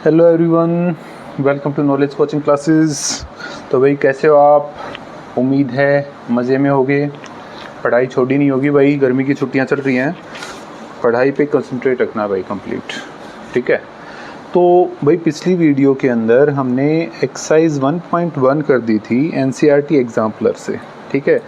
Hello everyone, welcome to knowledge coaching classes. तो भाई कैसे हो आप? उम्मीद है मज़े में होगे। पढ़ाई छोड़ी नहीं होगी भाई, गर्मी की छुट्टियां चल रही हैं, पढ़ाई पे कंसंट्रेट रखना भाई कंप्लीट, ठीक है। तो भाई पिछली वीडियो के अंदर हमने एक्सरसाइज 1.1 कर दी थी एनसीईआरटी एग्जाम्पलर से, ठीक है।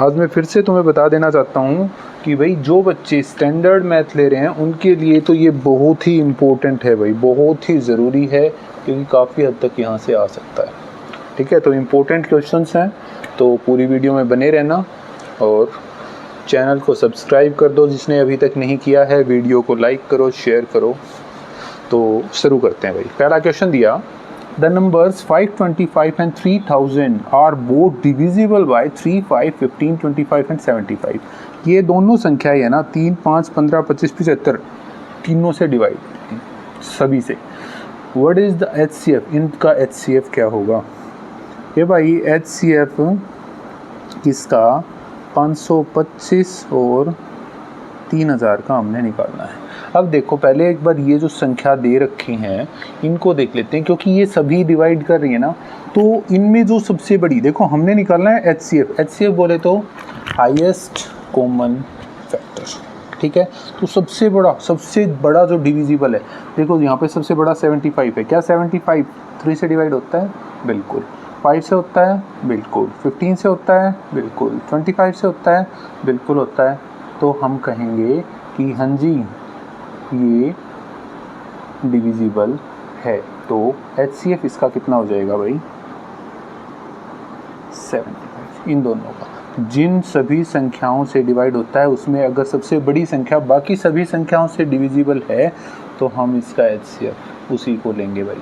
आज मैं फिर से तुम्हें बता देना चाहता हूँ कि भाई जो बच्चे स्टैंडर्ड मैथ ले रहे हैं उनके लिए तो ये बहुत ही इम्पोर्टेंट है भाई, बहुत ही ज़रूरी है, क्योंकि काफ़ी हद तक यहाँ से आ सकता है, ठीक है। तो इम्पोर्टेंट क्वेश्चंस हैं, तो पूरी वीडियो में बने रहना और चैनल को सब्सक्राइब कर दो जिसने अभी तक नहीं किया है, वीडियो को लाइक करो, शेयर करो। तो शुरू करते हैं भाई। पहला क्वेश्चन दिया, the numbers 525 and 3000 are both divisible by 3, 5, 15, 25 and 75। ये दोनों संख्या है ना, 3, 5, 15, 25, 75 तीनों से डिवाइड, सभी से। What is the HCF? इनका HCF क्या होगा? ये भाई HCF किसका 525 और 3000 का हमने निकालना है। अब देखो पहले एक बार ये जो संख्या दे रखी हैं इनको देख लेते हैं, क्योंकि ये सभी डिवाइड कर रही है ना, तो इनमें जो सबसे बड़ी देखो हमने निकालना है HCF बोले तो हाईएस्ट कॉमन फैक्टर, ठीक है। तो सबसे बड़ा जो डिविजिबल है, देखो यहाँ पे सबसे बड़ा 75 है। क्या 75 3 से डिवाइड होता है? बिल्कुल। 5 से होता है? बिल्कुल। 15 से होता है? बिल्कुल। 25 से होता है? बिल्कुल होता है। तो हम कहेंगे कि हाँ जी ये डिविजिबल है। तो HCF इसका कितना हो जाएगा भाई? 75। इन दोनों का जिन सभी संख्याओं से डिवाइड होता है उसमें अगर सबसे बड़ी संख्या बाकी सभी संख्याओं से डिविजिबल है तो हम इसका HCF उसी को लेंगे भाई।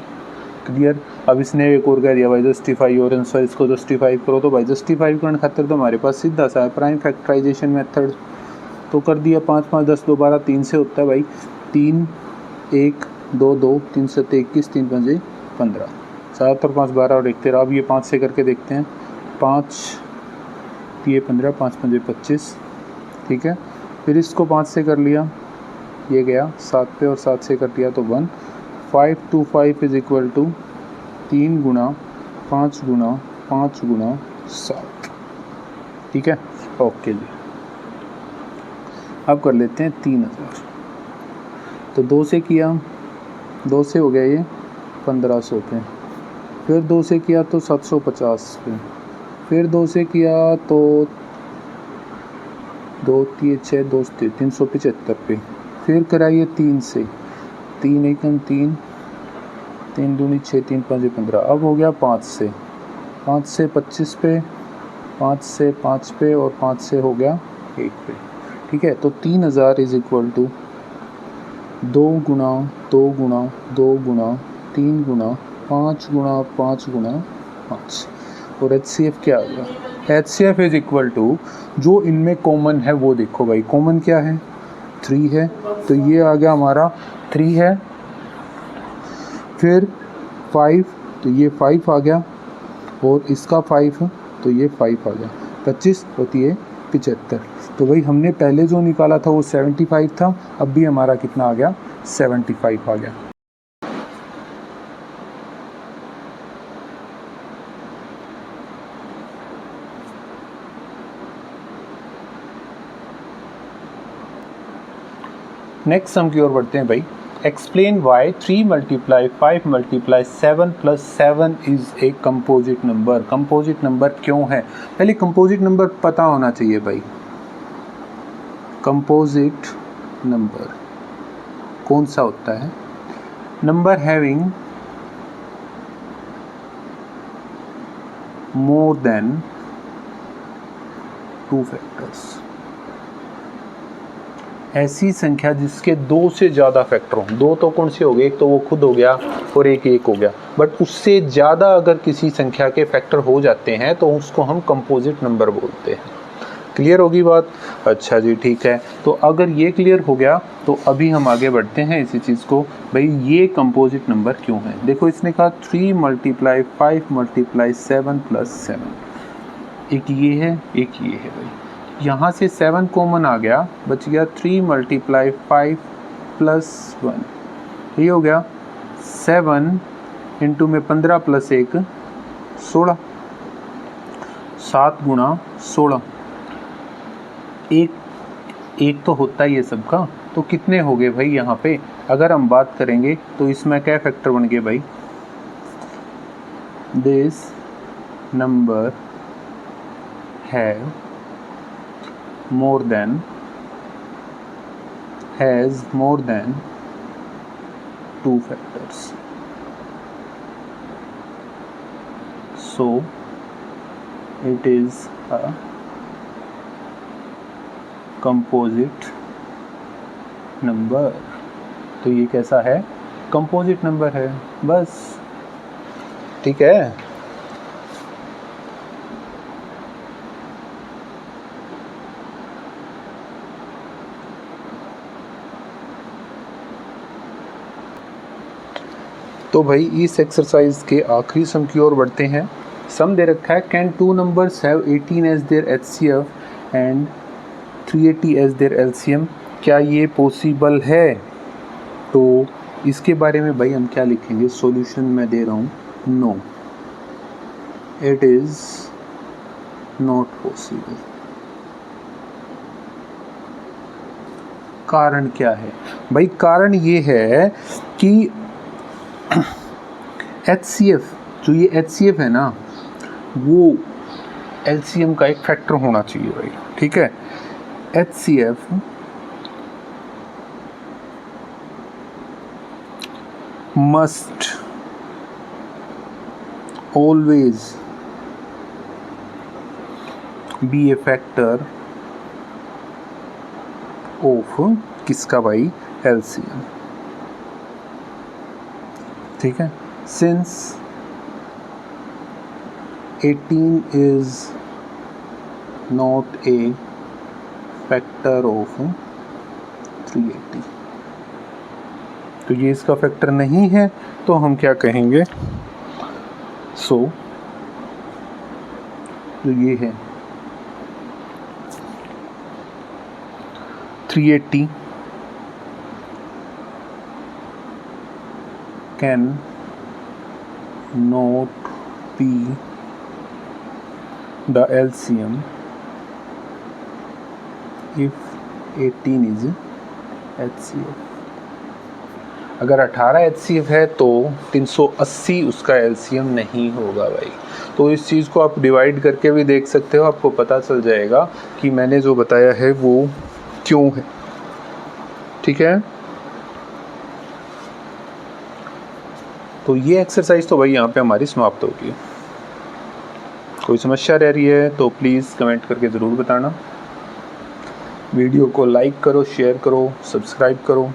क्लियर? अब इसने एक और कह दिया भाई जस्टिफाई और आंसर, इसको जस्टिफाई करो। तो भाई जस्टिफाई करने खातिर तो हमारे पास सीधा सा है प्राइम फैक्टराइजेशन मेथड, तो कर दिया। 5, 5, 10, 2, 12, 3 से होता है भाई। 3, 1, 2, 2, 3 7 21, 3 5 15, 7 और 5 12 और 1 13। अब ये 5 से करके देखते हैं। 5 ये 15, 5 5 25, ठीक है। फिर इसको 5 से कर लिया, ये गया 7 पे और 7 से कर लिया तो 1। 5 2 5 इज इक्वल टू 3 गुना 5 गुना 5 गुना 7, ठीक है। ओके जी, अब कर लेते हैं 3000। तो 2 से किया, 2 से हो गया ये 1500 पे, फिर 2 से किया तो 750 पे, फिर 2 से किया तो 2 3 6 2 375 पे, फिर कराइए 3 से, 3 1 3, 3 दूनी 6, 3 5 15। अब हो गया 5 से 25 पे, 5 से 5 पे और 5 से हो गया 1 पे, ठीक है। तो 3000 इज इक्वल टू 2 गुना 2 गुना 2 गुना 3 गुना 5 गुना 5 गुना 5। और HCF क्या आ गया? HCF इज इक्वल टू जो इनमें कॉमन है वो देखो भाई, कॉमन क्या है? 3 है, तो ये आ गया हमारा 3 है। फिर 5, तो ये 5 आ गया, और इसका 5 तो ये 5 आ गया। 25 होती है 75। तो भाई हमने पहले जो निकाला था वो 75 था, अब भी हमारा कितना आ गया? 75 आ गया। नेक्स्ट सम की ओर बढ़ते हैं भाई। Explain why 3 × 5 × 7 + 7 is a composite number. Composite number क्यों है? पहले कंपोजिट नंबर पता होना चाहिए भाई। कंपोजिट नंबर कौन सा होता है? Number having more than 2 factors. ऐसी संख्या जिसके 2 से ज़्यादा फैक्टर हों। 2 तो कौन से हो गए? एक तो वो खुद हो गया और एक हो गया, बट उससे ज़्यादा अगर किसी संख्या के फैक्टर हो जाते हैं तो उसको हम कंपोजिट नंबर बोलते हैं। क्लियर होगी बात? अच्छा जी, ठीक है। तो अगर ये क्लियर हो गया तो अभी हम आगे बढ़ते हैं इसी चीज़ को। भाई ये कंपोजिट नंबर क्यों है? देखो इसने कहा 3 × 5 × 7 + 7। एक ये है, एक ये है भाई। यहाँ से 7 कॉमन आ गया, बच गया 3 × 5 + 1, ये हो गया 7 इंटू में 15 प्लस 1 16, 7 गुणा 16, एक तो होता ही है सबका, तो कितने हो गए भाई यहाँ पे? अगर हम बात करेंगे तो इसमें क्या फैक्टर बन गए भाई? This number have has more than 2 factors, so it is a composite number। तो ये कैसा है? कंपोजिट नंबर है, बस। ठीक है। तो भाई इस एक्सरसाइज के आखिरी सम की ओर बढ़ते हैं। सम दे रखा है, can 2 numbers have 18 as their HCF and 380 as their LCM। क्या ये पॉसिबल है? तो इसके बारे में भाई हम क्या लिखेंगे? सॉल्यूशन मैं दे रहा हूँ, no it is not possible. कारण क्या है भाई? कारण ये है कि HCF, जो ये HCF है ना, वो LCM का एक फैक्टर होना चाहिए भाई। ठीक है। HCF must always be a factor of किसका भाई? LCM। ठीक है। Since 18 is not a factor of 380, तो ये इसका फैक्टर नहीं है, तो हम क्या कहेंगे? सो जो ये है 380 can not be the LCM if 18 is HCF। अगर 18 HCF है तो 380 उसका LCM नहीं होगा भाई। तो इस चीज़ को आप डिवाइड करके भी देख सकते हो, आपको पता चल जाएगा कि मैंने जो बताया है वो क्यों है। ठीक है। तो ये एक्सरसाइज तो भाई यहाँ पे हमारी समाप्त होगी। कोई समस्या रह रही है तो प्लीज़ कमेंट करके ज़रूर बताना। वीडियो को लाइक करो, शेयर करो, सब्सक्राइब करो।